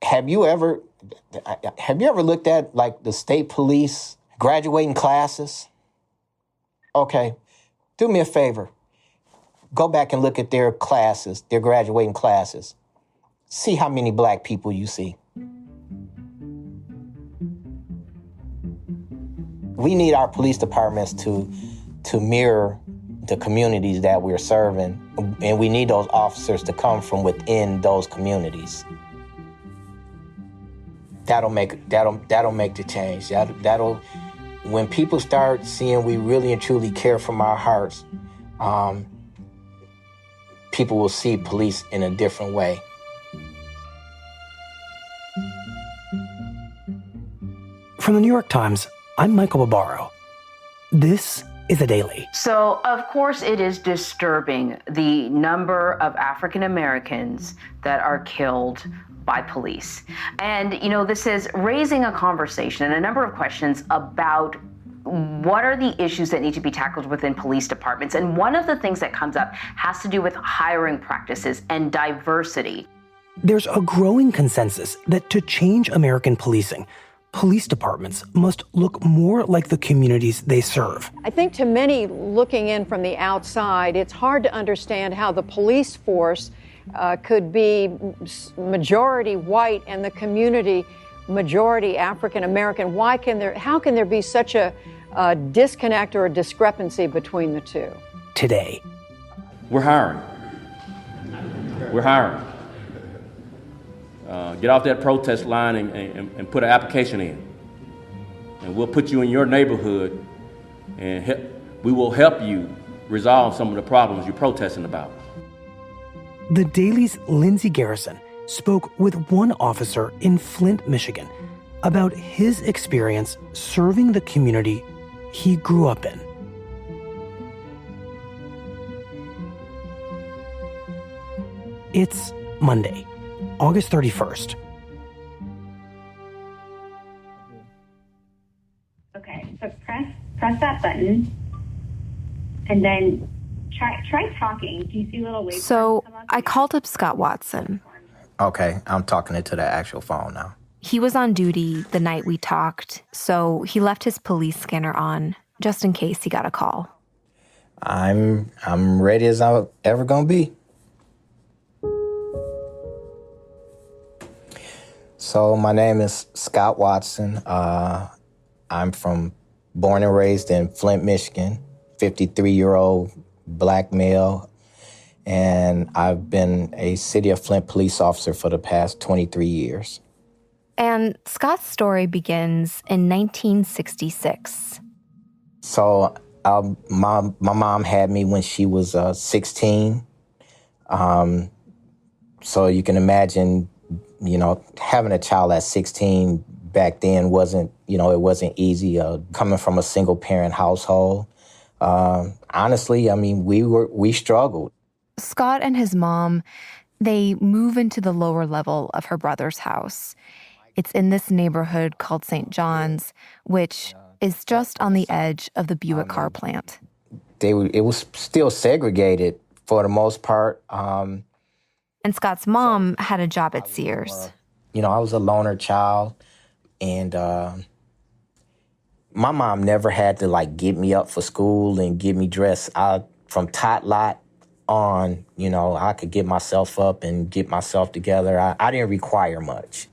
Have you ever looked at like the state police graduating classes? Okay, do me a favor. Go back and look at their classes, their graduating classes. See how many black people you see. We need our police departments to mirror the communities that we're serving, and we need those officers to come from within those communities. That'll make the change. That'll when people start seeing we really and truly care from our hearts, people will see police in a different way. From the New York Times, I'm Michael Barbaro. This is The Daily. So, of course, it is disturbing the number of African Americans that are killed by police. And, this is raising a conversation and a number of questions about what are the issues that need to be tackled within police departments. And one of the things that comes up has to do with hiring practices and diversity. There's a growing consensus that to change American policing, police departments must look more like the communities they serve. I think to many looking in from the outside, it's hard to understand how the police force could be majority white and the community majority African American. How can there be such a disconnect or a discrepancy between the two? Today. We're hiring. Get off that protest line and put an application in. And we'll put you in your neighborhood and we will help you resolve some of the problems you're protesting about. The Daily's Lindsey Garrison spoke with one officer in Flint, Michigan, about his experience serving the community he grew up in. It's Monday, August 31st. Okay, so press that button, and then try talking. Do you see little waves? So I called up Scott Watson. Okay, I'm talking into the actual phone now. He was on duty the night we talked, so he left his police scanner on just in case he got a call. I'm ready as I'm ever gonna be. So my name is Scott Watson. I'm born and raised in Flint, Michigan, 53-year-old black male, and I've been a City of Flint police officer for the past 23 years. And Scott's story begins in 1966. So my mom had me when she was 16. So you can imagine, having a child at 16 back then wasn't easy. Coming from a single parent household, honestly, we struggled. Scott and his mom, they move into the lower level of her brother's house. It's in this neighborhood called St. John's, which is just on the edge of the Buick car plant. It was still segregated for the most part. And Scott's mom had a job at Sears. I was a loner child, and my mom never had to get me up for school and get me dressed. From tot lot on, I could get myself up and get myself together. I didn't require much.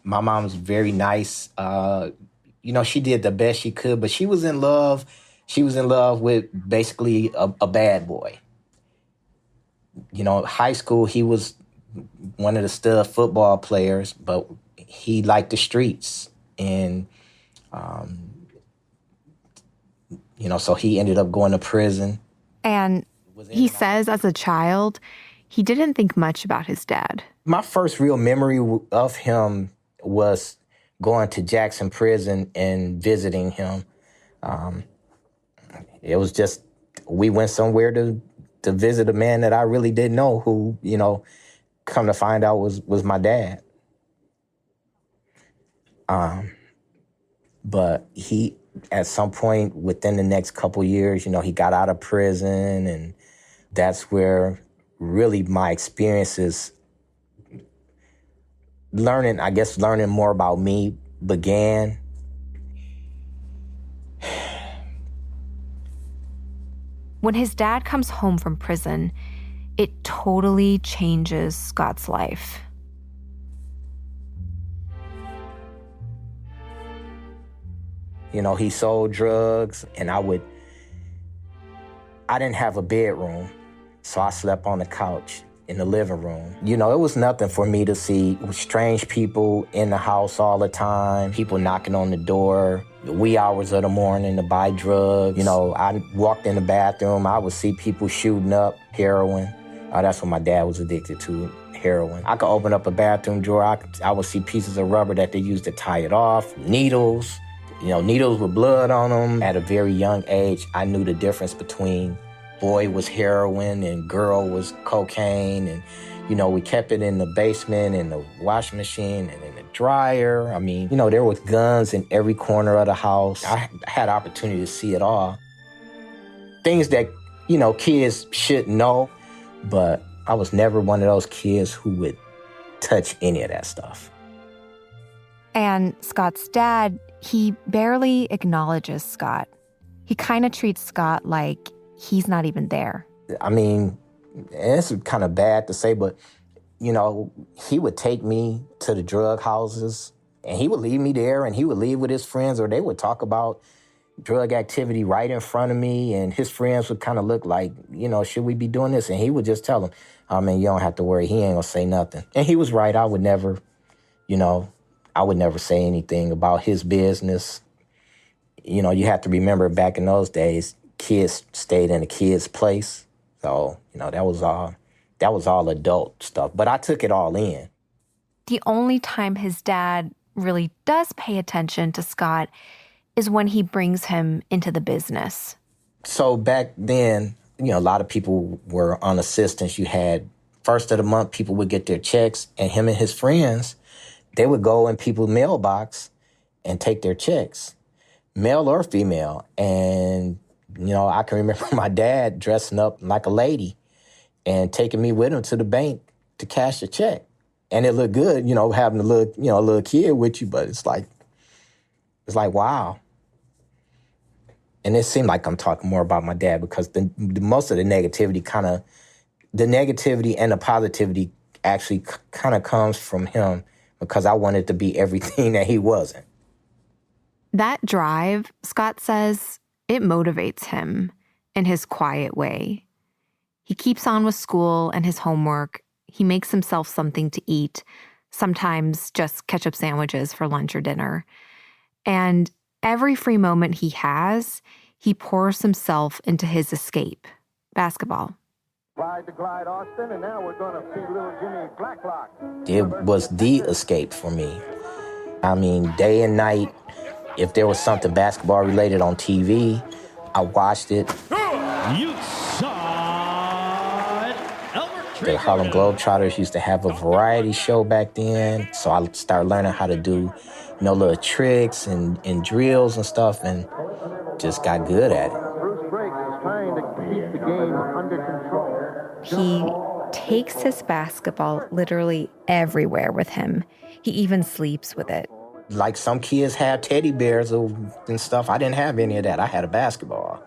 My mom's very nice. She did the best she could, but she was in love. She was in love with basically a bad boy. High school, he was one of the stud football players, but he liked the streets. And, so he ended up going to prison. And he says as a child, he didn't think much about his dad. My first real memory of him was going to Jackson Prison and visiting him. It was just, we went somewhere to visit a man that I really didn't know who, come to find out was my dad. But he, at some point within the next couple years, he got out of prison, and that's where really my experiences learning more about me began. When his dad comes home from prison, it totally changes Scott's life. You know, he sold drugs, and I didn't have a bedroom, so I slept on the couch in the living room. You know, it was nothing for me to see strange people in the house all the time, people knocking on the door, the wee hours of the morning to buy drugs. You know, I walked in the bathroom, I would see people shooting up heroin. That's what my dad was addicted to, heroin. I could open up a bathroom drawer, I would see pieces of rubber that they used to tie it off, needles, you know, needles with blood on them. At a very young age, I knew the difference between boy was heroin and girl was cocaine. And, you know, we kept it in the basement, in the washing machine, and in the dryer. I mean, you know, there was guns in every corner of the house. I had opportunity to see it all. Things that, you know, kids should know, but I was never one of those kids who would touch any of that stuff. And Scott's dad, he barely acknowledges Scott. He kind of treats Scott like he's not even there. I mean, it's kind of bad to say, but, you know, he would take me to the drug houses, and he would leave me there, and he would leave with his friends, or they would talk about drug activity right in front of me, and his friends would kind of look like, you know, should we be doing this? And he would just tell them, I mean, you don't have to worry, he ain't gonna say nothing. And he was right. I would never say anything about his business. You know, you have to remember back in those days, kids stayed in a kid's place. So, you know, that was all adult stuff. But I took it all in. The only time his dad really does pay attention to Scott is when he brings him into the business. So back then, you know, a lot of people were on assistance. You had first of the month, people would get their checks, and him and his friends, they would go in people's mailbox and take their checks, male or female. And, you know, I can remember my dad dressing up like a lady and taking me with him to the bank to cash the check. And it looked good, you know, having a little kid with you, but it's like, wow. And it seemed like I'm talking more about my dad because the most of the negativity and the positivity actually kind of comes from him, because I wanted to be everything that he wasn't. That drive, Scott says, it motivates him in his quiet way. He keeps on with school and his homework. He makes himself something to eat, sometimes just ketchup sandwiches for lunch or dinner. And every free moment he has, he pours himself into his escape, basketball. Slide to Clyde Austin, and now we're going to see little Jimmy Blacklock. It was the escape for me. I mean, day and night, if there was something basketball related on TV, I watched it. You saw it. The Harlem Globetrotters used to have a variety show back then, so I started learning how to do, you know, little tricks and drills and stuff, and just got good at it. Bruce Briggs is trying to keep the game under control. He takes his basketball literally everywhere with him. He even sleeps with it. Like some kids have teddy bears and stuff. I didn't have any of that. I had a basketball.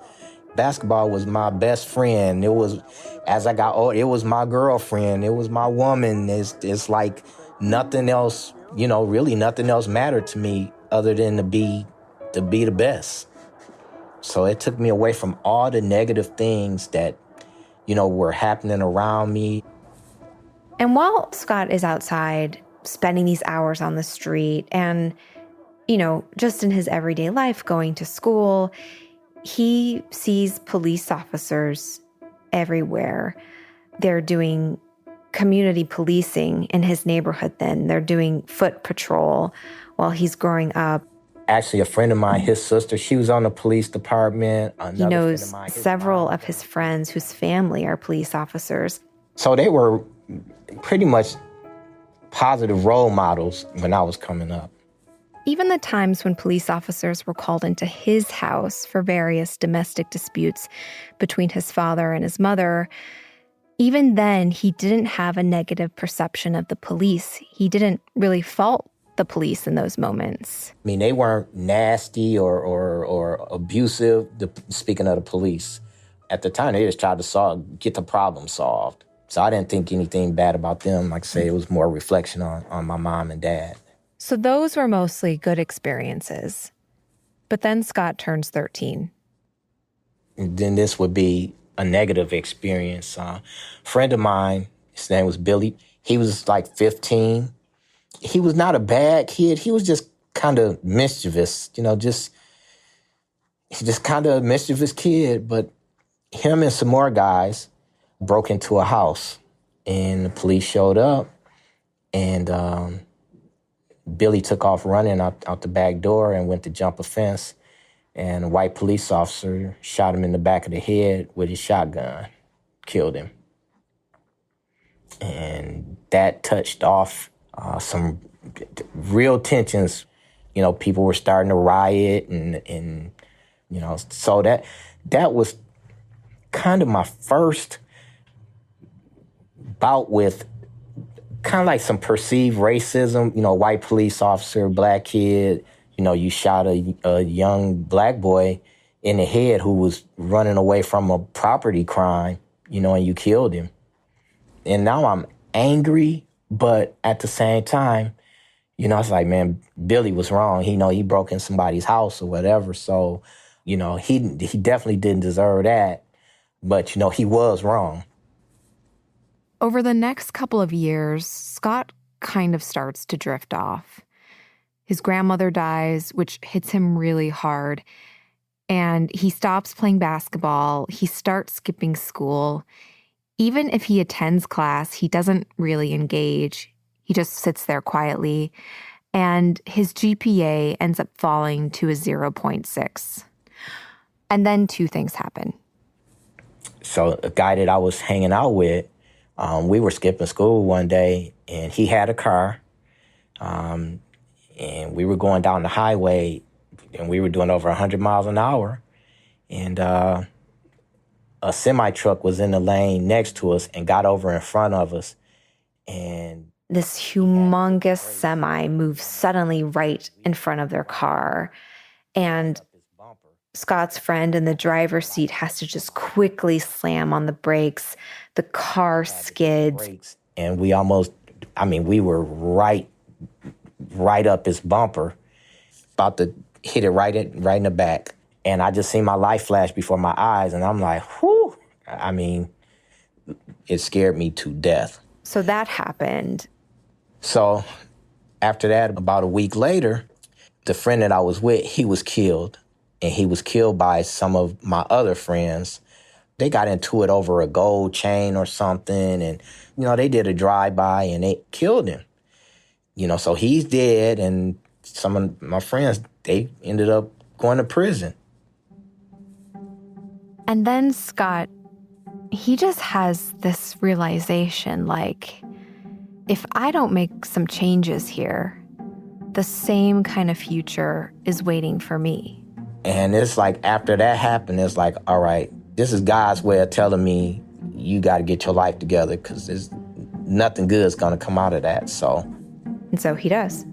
Basketball was my best friend. It was, as I got older, it was my girlfriend. It was my woman. It's like nothing else, you know, really nothing else mattered to me other than to be the best. So it took me away from all the negative things that, you know, were happening around me. And while Scott is outside spending these hours on the street and, you know, just in his everyday life, going to school, he sees police officers everywhere. They're doing community policing in his neighborhood then. They're doing foot patrol while he's growing up. Actually, a friend of mine, his sister, she was on the police department. He knows several of his friends whose family are police officers. So they were pretty much positive role models when I was coming up. Even the times when police officers were called into his house for various domestic disputes between his father and his mother, Even then, he didn't have a negative perception of the police. He didn't really fault the police in those moments. I mean, they weren't nasty or abusive, speaking of the police. At the time, they just tried to get the problem solved. So I didn't think anything bad about them. Like I say, it was more a reflection on my mom and dad. So those were mostly good experiences. But then Scott turns 13. And then this would be a negative experience. A friend of mine, his name was Billy. He was like 15. He was not a bad kid. He was just kind of mischievous, he's just kind of a mischievous kid. But him and some more guys broke into a house, and the police showed up, and Billy took off running out the back door and went to jump a fence. And a white police officer shot him in the back of the head with his shotgun, killed him. And that touched off some real tensions. People were starting to riot and so that was kind of my first bout with kind of like some perceived racism, white police officer, black kid. You shot a young black boy in the head who was running away from a property crime, and you killed him. And now I'm angry, but at the same time, it's like, man, Billy was wrong. He broke in somebody's house or whatever. So, he definitely didn't deserve that. But, he was wrong. Over the next couple of years, Scott kind of starts to drift off. His grandmother dies, which hits him really hard. And he stops playing basketball. He starts skipping school. Even if he attends class, he doesn't really engage. He just sits there quietly. And his GPA ends up falling to a 0.6. And then two things happen. So a guy that I was hanging out with, we were skipping school one day, and he had a car. And we were going down the highway, and we were doing over 100 miles an hour. And a semi-truck was in the lane next to us and got over in front of us. And this humongous semi moves suddenly right in front of their car. And Scott's friend in the driver's seat has to just quickly slam on the brakes. The car skids. And we were right up his bumper, about to hit it right in the back. And I just seen my life flash before my eyes, and I'm like, whew. It scared me to death. So that happened. So after that, about a week later, the friend that I was with, he was killed. And he was killed by some of my other friends. They got into it over a gold chain or something, and, they did a drive-by, and they killed him. So he's dead, and some of my friends, they ended up going to prison. And then Scott, he just has this realization, like, if I don't make some changes here, the same kind of future is waiting for me. And it's like, after that happened, it's like, all right, this is God's way of telling me you got to get your life together, because there's nothing good is going to come out of that. And so he does.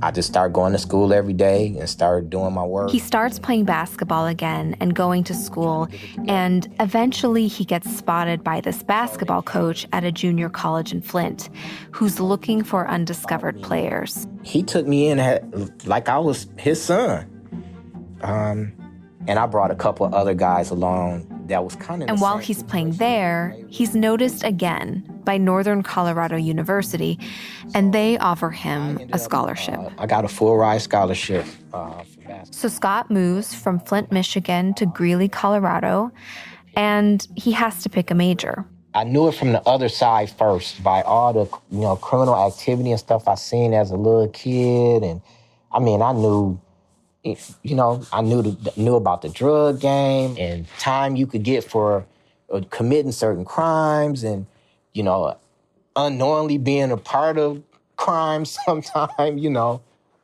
I just started going to school every day and started doing my work. He starts playing basketball again and going to school, and eventually he gets spotted by this basketball coach at a junior college in Flint who's looking for undiscovered players. He took me in like I was his son. And I brought a couple of other guys along that was kind of... And while he's playing there, he's noticed again by Northern Colorado University, and they offer him a scholarship. I got a full-ride scholarship for basketball. So Scott moves from Flint, Michigan to Greeley, Colorado, and he has to pick a major. I knew it from the other side first, by all the criminal activity and stuff I seen as a little kid. And I knew... I knew about the drug game and time you could get for committing certain crimes and, unknowingly being a part of crimes sometime,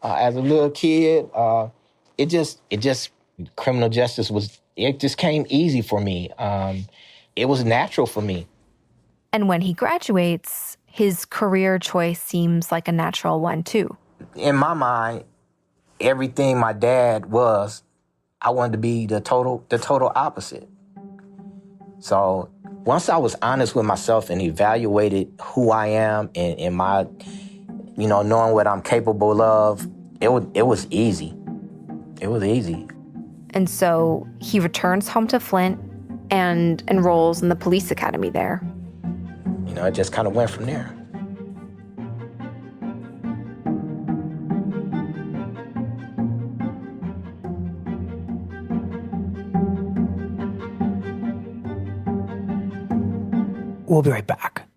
as a little kid. Criminal justice it just came easy for me. It was natural for me. And when he graduates, his career choice seems like a natural one, too. In my mind, everything my dad was, I wanted to be the total opposite. So once I was honest with myself and evaluated who I am and my, knowing what I'm capable of, it was easy. It was easy. And so he returns home to Flint and enrolls in the police academy there. It just kind of went from there. We'll be right back.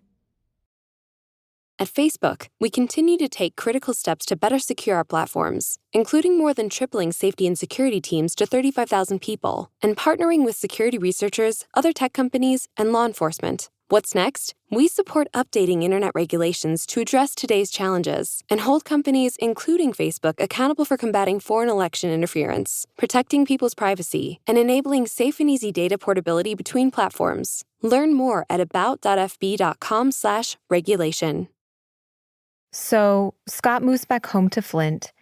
At Facebook, we continue to take critical steps to better secure our platforms, including more than tripling safety and security teams to 35,000 people, and partnering with security researchers, other tech companies, and law enforcement. What's next? We support updating internet regulations to address today's challenges and hold companies, including Facebook, accountable for combating foreign election interference, protecting people's privacy, and enabling safe and easy data portability between platforms. Learn more at about.fb.com/regulation. So Scott moves back home to Flint,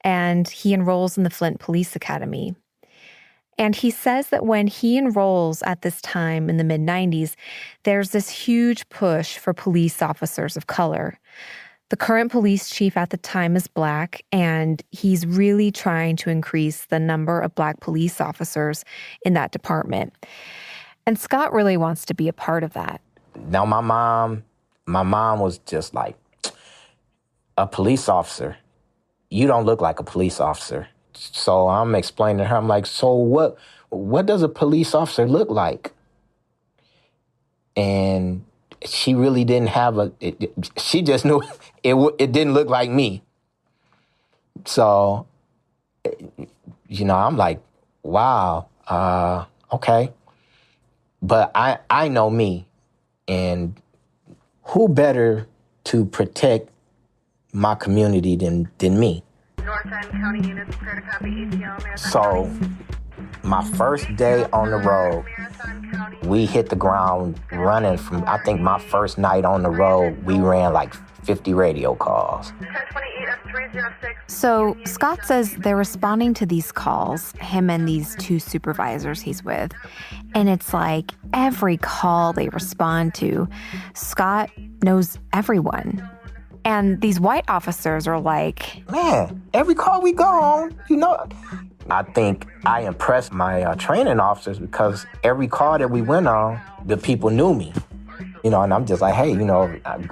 and he enrolls in the Flint Police Academy. And he says that when he enrolls at this time in the mid-90s, there's this huge push for police officers of color. The current police chief at the time is Black, and he's really trying to increase the number of Black police officers in that department. And Scott really wants to be a part of that. Now, my mom was just like, a police officer? You don't look like a police officer. So I'm explaining to her, I'm like, so what does a police officer look like? And she really didn't have she just knew it didn't look like me. So, I'm like, wow, okay. But I know me, and who better to protect my community than me? North End County units, clear to copy ATL, Marathon So, County. my first day on the road, we hit the ground running from, I think my first night on the road, we ran like 50 radio calls. 1028-306. So Scott says they're responding to these calls, him and these two supervisors he's with. And it's like every call they respond to, Scott knows everyone. And these white officers are like, man, every call we go on, I think I impressed my training officers because every call that we went on, the people knew me. And I'm just like, hey,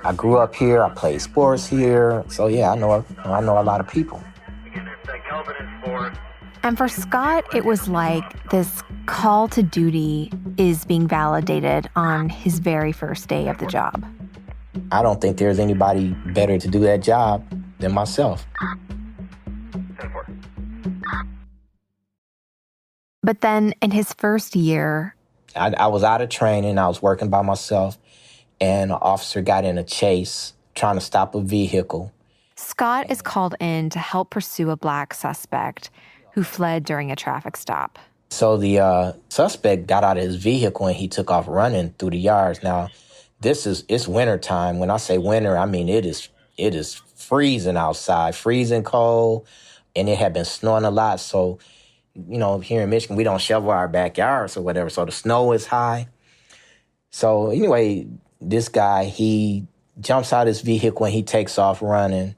I grew up here, I played sports here. So yeah, I know a lot of people. and for Scott, it was like this call to duty is being validated on his very first day of the job. I don't think there's anybody better to do that job than myself. But then in his first year, I was out of training. I was working by myself, and an officer got in a chase trying to stop a vehicle. Scott is called in to help pursue a Black suspect who fled during a traffic stop. So the suspect got out of his vehicle and he took off running through the yards. Now, it's winter time. When I say winter, I mean it is freezing outside, freezing cold, and it had been snowing a lot. So, here in Michigan, we don't shovel our backyards or whatever, so the snow is high. So anyway, this guy, he jumps out his vehicle and he takes off running,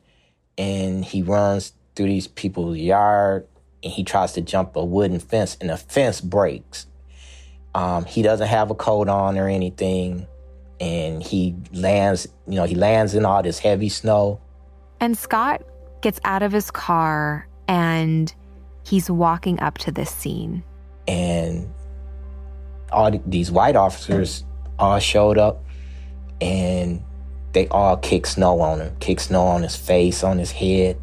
and he runs through these people's yard, and he tries to jump a wooden fence, and the fence breaks. He doesn't have a coat on or anything. And he lands in all this heavy snow. And Scott gets out of his car and he's walking up to this scene. And all these white officers all showed up, and they all kicked snow on him, kicked snow on his face, on his head.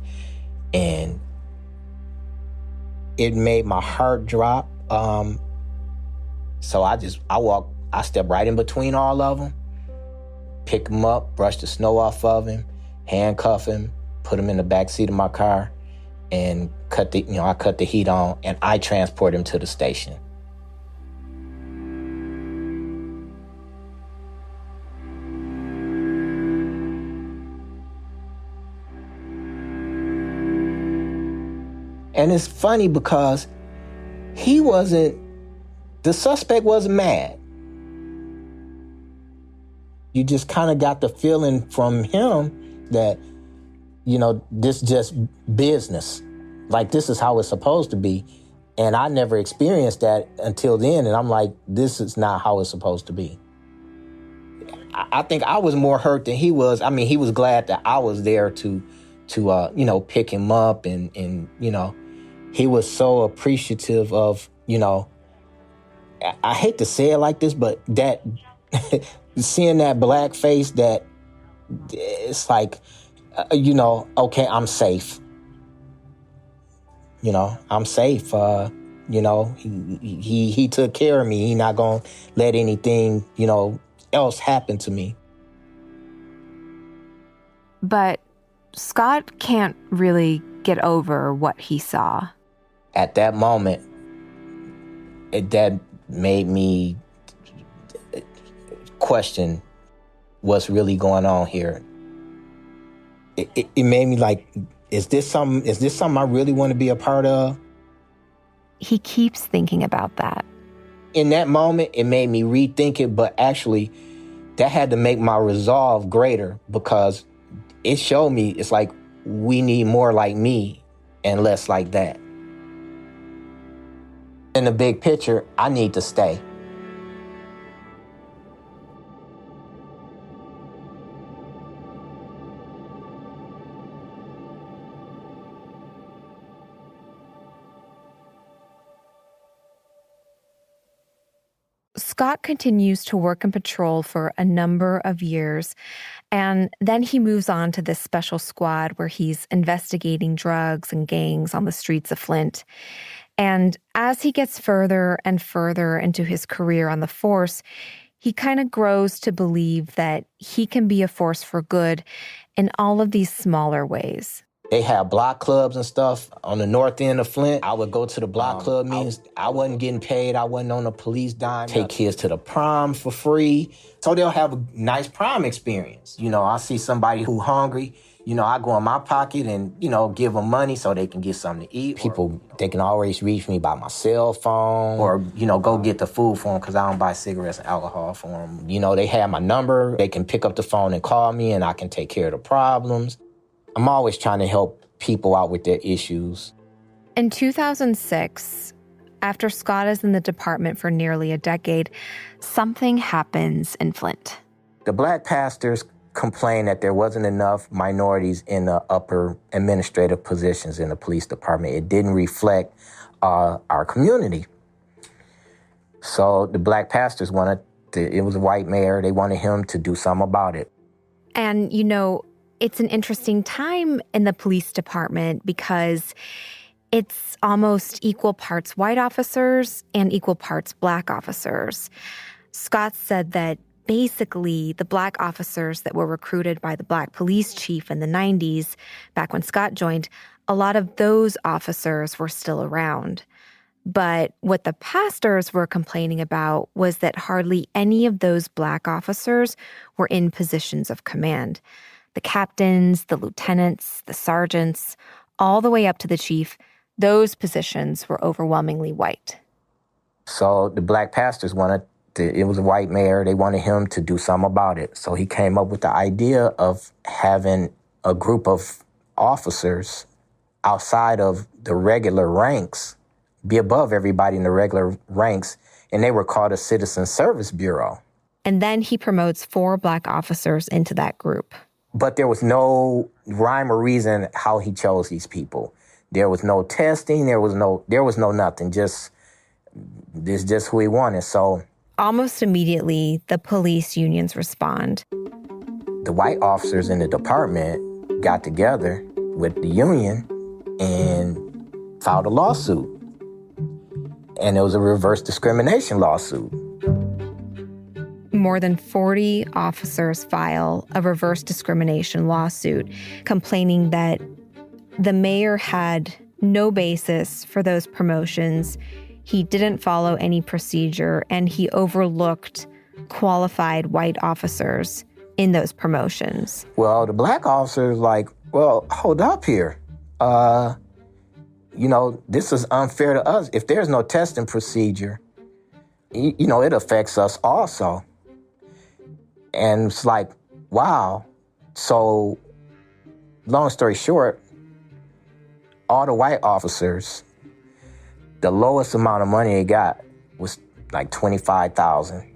And it made my heart drop. So I stepped right in between all of them, pick him up, brush the snow off of him, handcuff him, put him in the back seat of my car, and I cut the heat on, and I transport him to the station. And it's funny because the suspect wasn't mad. You just kind of got the feeling from him that, this just business. Like, this is how it's supposed to be. And I never experienced that until then. And I'm like, this is not how it's supposed to be. I think I was more hurt than he was. I mean, he was glad that I was there to pick him up. And he was so appreciative of, I hate to say it like this, but that seeing that black face, that it's like, okay, I'm safe. I'm safe. He took care of me. He not gonna let anything, else happen to me. But Scott can't really get over what he saw. At that moment, that made me question what's really going on here. It made me like, is this something I really want to be a part of? He keeps thinking about that. In that moment, it made me rethink it, but actually, that had to make my resolve greater, because it showed me it's like we need more like me and less like that. In the big picture, I need to stay. Scott continues to work in patrol for a number of years, and then he moves on to this special squad where he's investigating drugs and gangs on the streets of Flint. And as he gets further and further into his career on the force, he kind of grows to believe that he can be a force for good in all of these smaller ways. They have block clubs and stuff on the north end of Flint. I would go to the block club meetings. I wasn't getting paid. I wasn't on a police dime. Take kids to the prom for free. So they'll have a nice prom experience. I see somebody who hungry. I go in my pocket and, give them money so they can get something to eat. People, they can always reach me by my cell phone or, go get the food for them because I don't buy cigarettes and alcohol for them. They have my number. They can pick up the phone and call me and I can take care of the problems. I'm always trying to help people out with their issues. In 2006, after Scott is in the department for nearly a decade, something happens in Flint. The black pastors complained that there wasn't enough minorities in the upper administrative positions in the police department. It didn't reflect our community. So the black pastors it was a white mayor, they wanted him to do something about it. And, it's an interesting time in the police department because it's almost equal parts white officers and equal parts black officers. Scott said that basically the black officers that were recruited by the black police chief in the 90s, back when Scott joined, a lot of those officers were still around. But what the pastors were complaining about was that hardly any of those black officers were in positions of command. The captains, the lieutenants, the sergeants, all the way up to the chief, those positions were overwhelmingly white. So the black pastors it was a white mayor, they wanted him to do something about it. So he came up with the idea of having a group of officers outside of the regular ranks, be above everybody in the regular ranks, and they were called a Citizen Service Bureau. And then he promotes 4 black officers into that group. But there was no rhyme or reason how he chose these people. There was no testing. There was no nothing. Just who he wanted. So almost immediately, the police unions respond. The white officers in the department got together with the union and filed a lawsuit. And it was a reverse discrimination lawsuit. More than 40 officers file a reverse discrimination lawsuit complaining that the mayor had no basis for those promotions. He didn't follow any procedure, and he overlooked qualified white officers in those promotions. Well, the black officers hold up here. this is unfair to us. If there's no testing procedure, it affects us also. And it's like, wow. So, long story short, all the white officers, the lowest amount of money they got was like $25,000.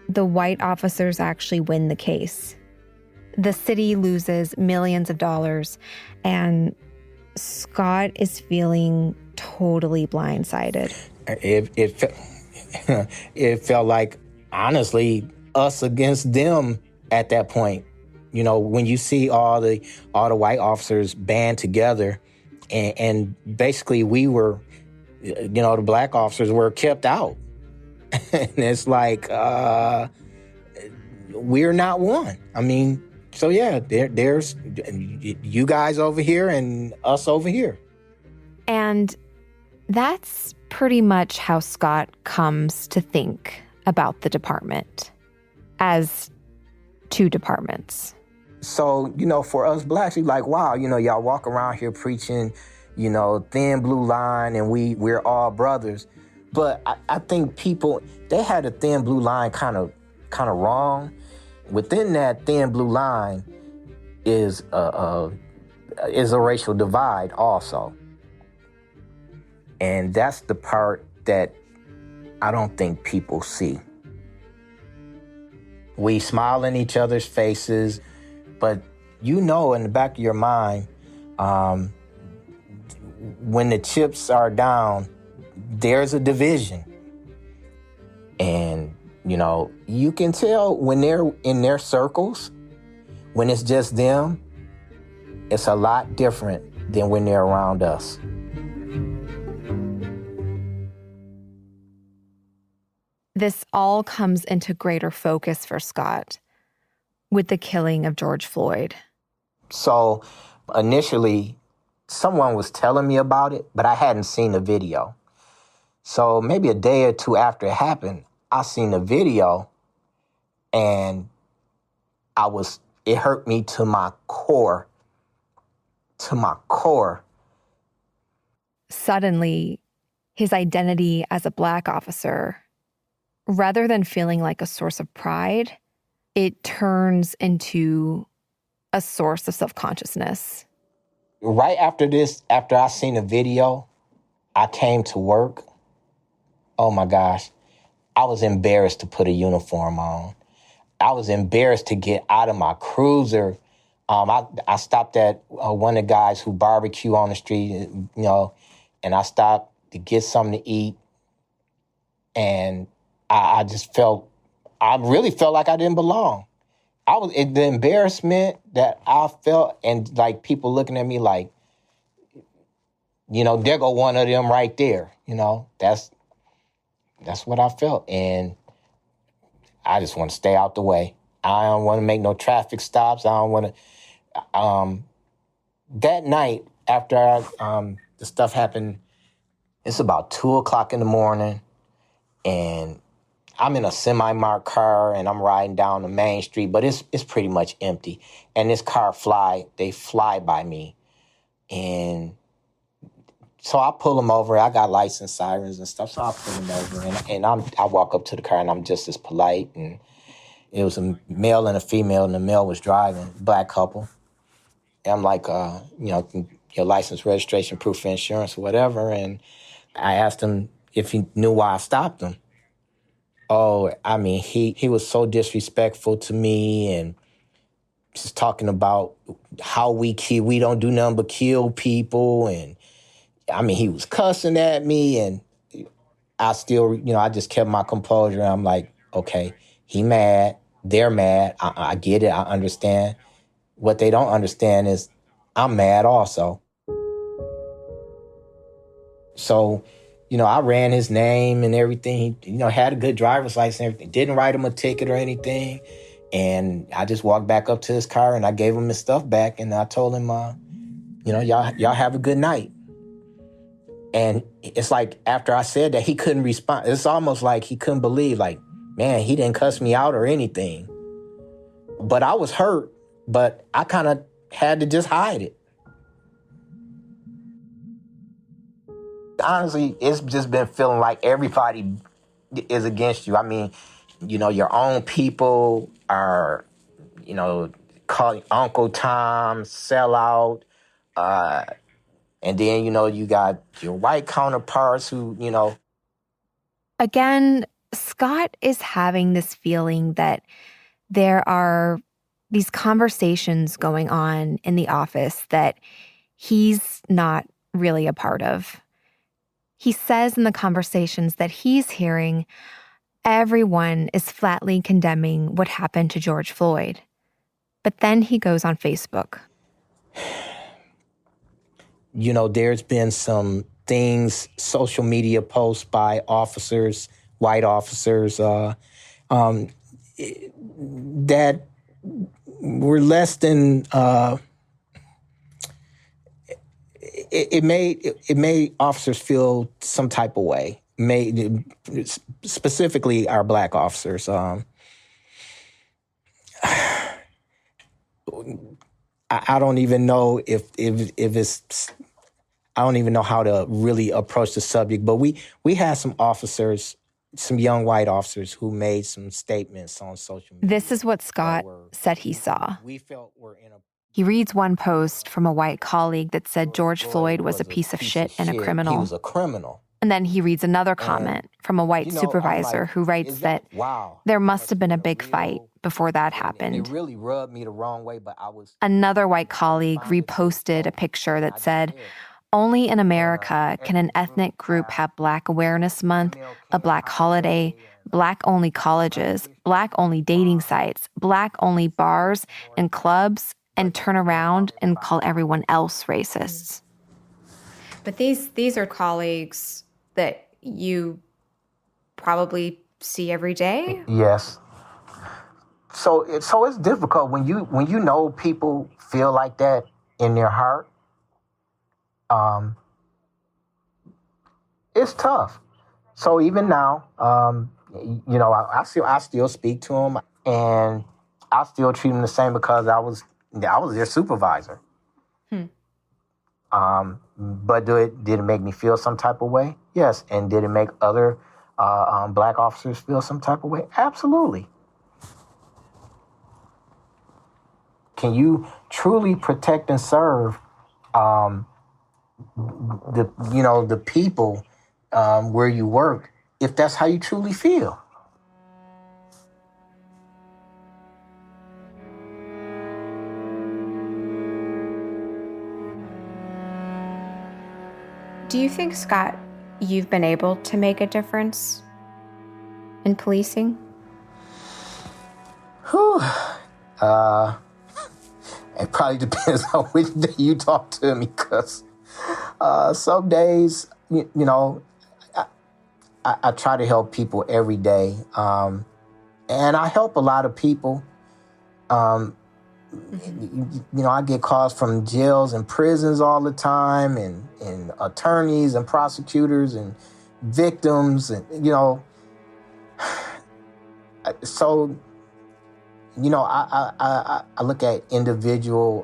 The white officers actually win the case. The city loses millions of dollars, and Scott is feeling totally blindsided. It felt like, honestly, us against them at that point. When you see all the white officers band together, and basically we were, the black officers were kept out. And it's like, we're not one. I mean, so yeah, there's you guys over here and us over here. And that's pretty much how Scott comes to think about the department, as two departments. So, for us blacks, we like, wow, y'all walk around here preaching, thin blue line, and we're all brothers. But I think people, they had a thin blue line kind of wrong. Within that thin blue line is a racial divide also. And that's the part that I don't think people see. We smile in each other's faces, but in the back of your mind, when the chips are down, there's a division. And, you can tell when they're in their circles, when it's just them, it's a lot different than when they're around us. This all comes into greater focus for Scott with the killing of George Floyd. So initially, someone was telling me about it, but I hadn't seen the video. So maybe a day or two after it happened, I seen the video, and it hurt me to my core. Suddenly, his identity as a black officer, rather than feeling like a source of pride, it turns into a source of self-consciousness. Right after I seen the video, I came to work. Oh my gosh, I was embarrassed to put a uniform on. I was embarrassed to get out of my cruiser. I stopped at one of the guys who barbecue on the street, and I stopped to get something to eat. And I really felt like I didn't belong. The embarrassment that I felt, and like people looking at me like, there go one of them right there. That's what I felt. And I just want to stay out the way. I don't want to make no traffic stops. I don't want to. That night after the stuff happened, it's about 2:00 in the morning, and I'm in a semi-marked car, and I'm riding down the main street, but it's pretty much empty. And this car they fly by me. And so I pull them over. I got license sirens and stuff, so I pull them over. And I walk up to the car, and I'm just as polite. And it was a male and a female, and the male was driving, black couple. And I'm like, your license, registration, proof of insurance, or whatever. And I asked him if he knew why I stopped him. Oh, I mean, he was so disrespectful to me, and just talking about how we don't do nothing but kill people. And I mean, he was cussing at me, and I still, I just kept my composure. I'm like, okay, he mad, they're mad. I get it, I understand. What they don't understand is I'm mad also. So, I ran his name and everything. He, had a good driver's license and everything. Didn't write him a ticket or anything. And I just walked back up to his car, and I gave him his stuff back. And I told him, y'all have a good night. And it's like after I said that, he couldn't respond. It's almost like he couldn't believe, like, man, he didn't cuss me out or anything. But I was hurt, but I kind of had to just hide it. Honestly, it's just been feeling like everybody is against you. I mean, your own people are, calling Uncle Tom, sellout. And then, you got your white counterparts who, Again, Scott is having this feeling that there are these conversations going on in the office that he's not really a part of. He says in the conversations that he's hearing, everyone is flatly condemning what happened to George Floyd. But then he goes on Facebook. There's been some things, social media posts by officers, white officers, that were less than. It made officers feel some type of way. Specifically our black officers. I don't even know if it's. I don't even know how to really approach the subject, but we had some officers, some young white officers who made some statements on social media. This is what Scott said he saw. We felt we're in a. He reads one post from a white colleague that said George Floyd was a piece of shit and a criminal. He was a criminal. And then he reads another comment from a white supervisor who writes that there must have been a big fight before that happened. It really rubbed me the wrong way, but I was. Another white colleague reposted a picture that said, "Only in America can an ethnic group have Black Awareness Month, a Black holiday, Black-only colleges, Black-only dating sites, Black-only bars and clubs, and turn around and call everyone else racists." But these are colleagues that you probably see every day? Yes. So it's difficult when you know people feel like that in their heart. It's tough. So even now, I still speak to them, and I still treat them the same because I was their supervisor. But did it make me feel some type of way? Yes. And did it make other black officers feel some type of way? Absolutely. Can you truly protect and serve the people where you work if that's how you truly feel? Do you think, Scott, you've been able to make a difference in policing? Whew. It probably depends on which day you talk to me, because some days, I try to help people every day. And I help a lot of people. I get calls from jails and prisons all the time, and attorneys and prosecutors and victims, and so I look at individual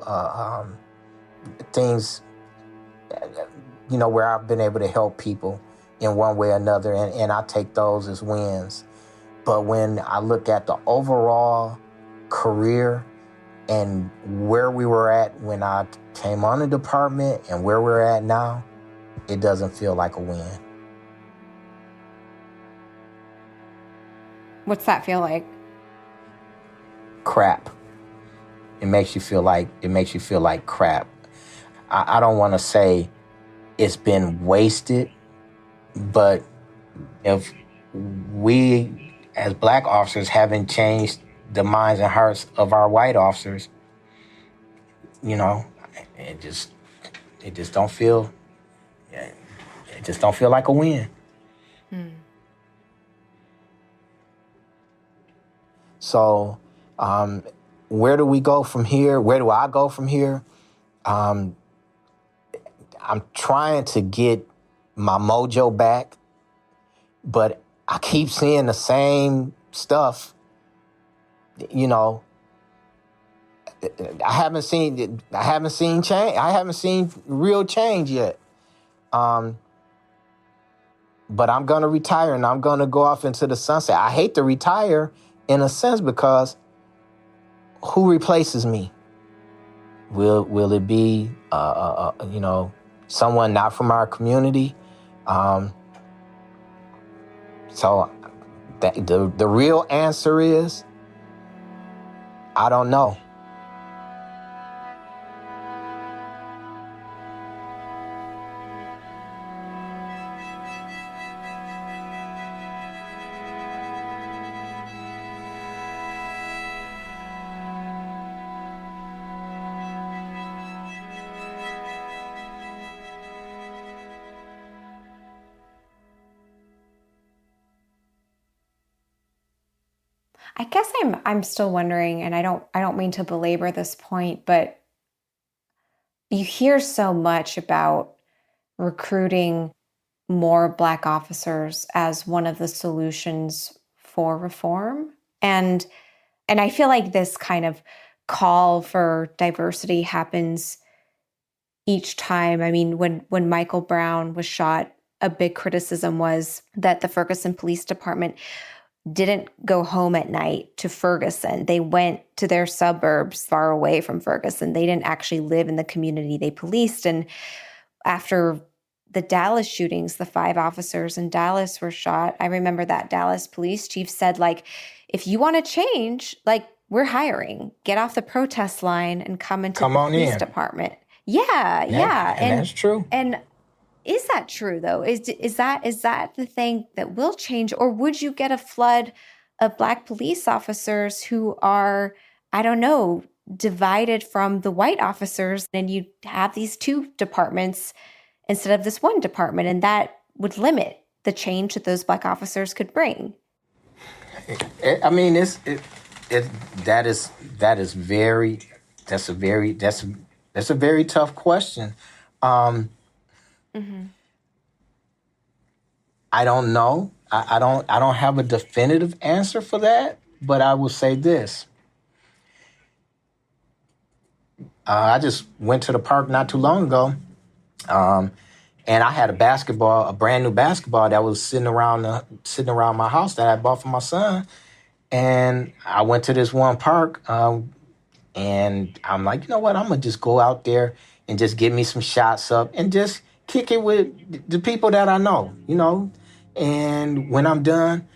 things, where I've been able to help people in one way or another, and I take those as wins. But when I look at the overall career and where we were at when I came on the department and where we're at now, it doesn't feel like a win. What's that feel like? Crap. It makes you feel like crap. I don't want to say it's been wasted, but if we as black officers haven't changed the minds and hearts of our white officers, it just don't feel like a win. So, where do we go from here? Where do I go from here? I'm trying to get my mojo back, but I keep seeing the same stuff. I haven't seen change. I haven't seen real change yet. but I'm going to retire and I'm going to go off into the sunset. I hate to retire in a sense because who replaces me? Will it be, someone not from our community? So the real answer is, I don't know. I guess I'm still wondering, and I don't mean to belabor this point, but you hear so much about recruiting more Black officers as one of the solutions for reform. And I feel like this kind of call for diversity happens each time. I mean, when Michael Brown was shot, a big criticism was that the Ferguson Police Department didn't go home at night to Ferguson. They went to their suburbs far away from Ferguson. They didn't actually live in the community they policed. And after the Dallas shootings, the 5 officers in Dallas were shot. I remember that Dallas police chief said, if you want to change, we're hiring. Get off the protest line and come into the police department. Yeah. And that's true. And is that true, though? Is that the thing that will change? Or would you get a flood of Black police officers who are, I don't know, divided from the white officers, and you have these 2 departments instead of this one department, and that would limit the change that those Black officers could bring? I mean, that's a very tough question. I don't know. I don't have a definitive answer for that, but I will say this. I just went to the park not too long ago, and I had a brand new basketball that was sitting around my house that I bought for my son. And I went to this one park, and I'm like, you know what? I'm gonna just go out there and just get me some shots up and just kick it with the people that I know, And when I'm done,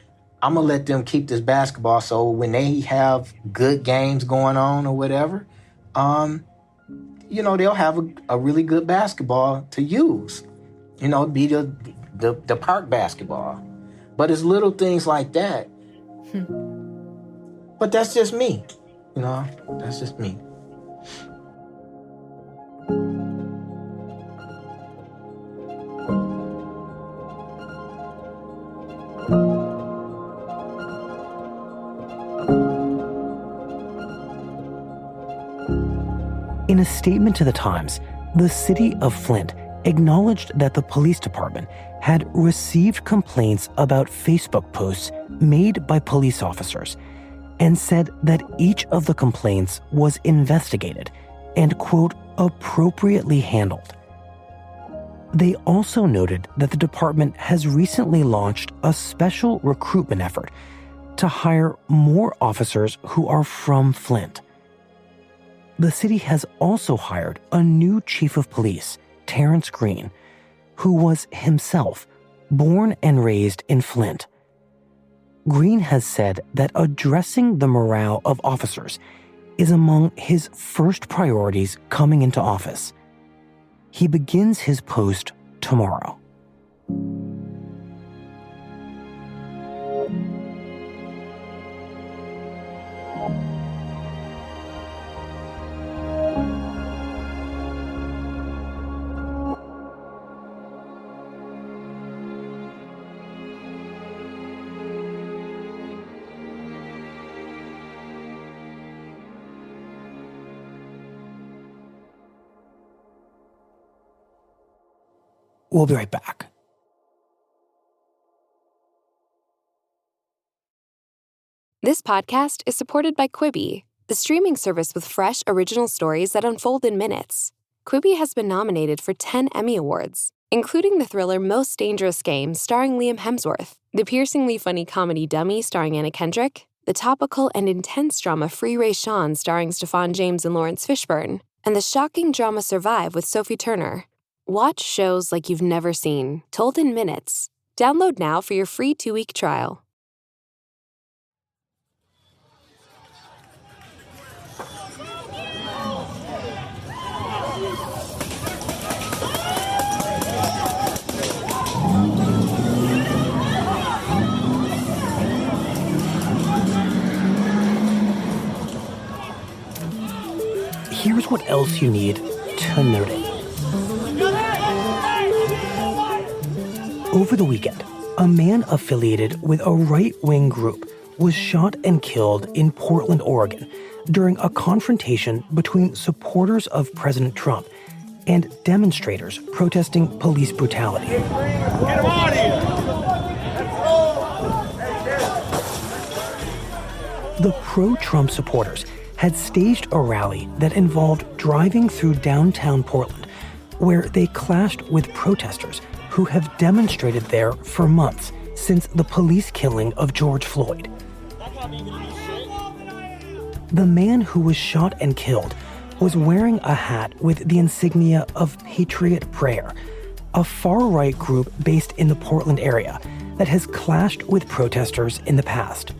I'm going to let them keep this basketball. So when they have good games going on or whatever, they'll have a really good basketball to use, be the park basketball. But it's little things like that. But that's just me, that's just me. In a statement to the Times, the city of Flint acknowledged that the police department had received complaints about Facebook posts made by police officers and said that each of the complaints was investigated and, quote, appropriately handled. They also noted that the department has recently launched a special recruitment effort to hire more officers who are from Flint. The city has also hired a new chief of police, Terrence Green, who was himself born and raised in Flint. Green has said that addressing the morale of officers is among his first priorities coming into office. He begins his post tomorrow. We'll be right back. This podcast is supported by Quibi, the streaming service with fresh original stories that unfold in minutes. Quibi has been nominated for 10 Emmy Awards. including the thriller Most Dangerous Game starring Liam Hemsworth, the piercingly funny comedy Dummy starring Anna Kendrick, the topical and intense drama Free Ray Sean starring Stephan James and Lawrence Fishburne, and the shocking drama Survive with Sophie Turner. Watch shows like you've never seen, told in minutes. Download now for your free 2-week trial. Here's what else you need to note it. Over the weekend, a man affiliated with a right-wing group was shot and killed in Portland, Oregon, during a confrontation between supporters of President Trump and demonstrators protesting police brutality. Get him out of here! The pro-Trump supporters had staged a rally that involved driving through downtown Portland, where they clashed with protesters who have demonstrated there for months since the police killing of George Floyd. The man who was shot and killed was wearing a hat with the insignia of Patriot Prayer, a far-right group based in the Portland area that has clashed with protesters in the past.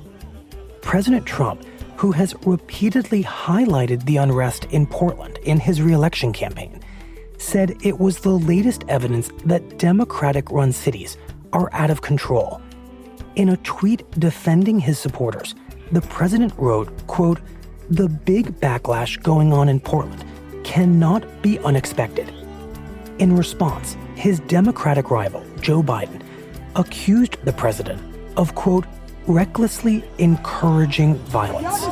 President Trump, who has repeatedly highlighted the unrest in Portland in his re-election campaign, said it was the latest evidence that Democratic-run cities are out of control. In a tweet defending his supporters, the president wrote, quote, "The big backlash going on in Portland cannot be unexpected." In response, his Democratic rival, Joe Biden, accused the president of, quote, recklessly encouraging violence.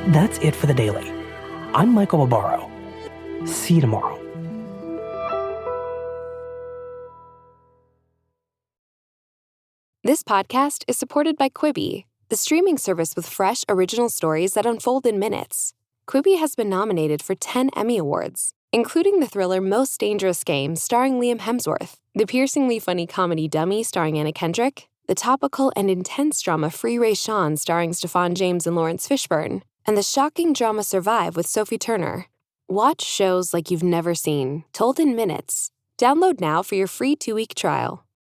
That's it for the Daily. I'm Michael Barbaro. See you tomorrow. This podcast is supported by Quibi, the streaming service with fresh, original stories that unfold in minutes. Quibi has been nominated for 10 Emmy Awards, including the thriller Most Dangerous Game starring Liam Hemsworth, the piercingly funny comedy Dummy starring Anna Kendrick, the topical and intense drama Free Ray Sean starring Stephan James and Lawrence Fishburne, and the shocking drama Survive with Sophie Turner. Watch shows like you've never seen, told in minutes. Download now for your free 2-week trial.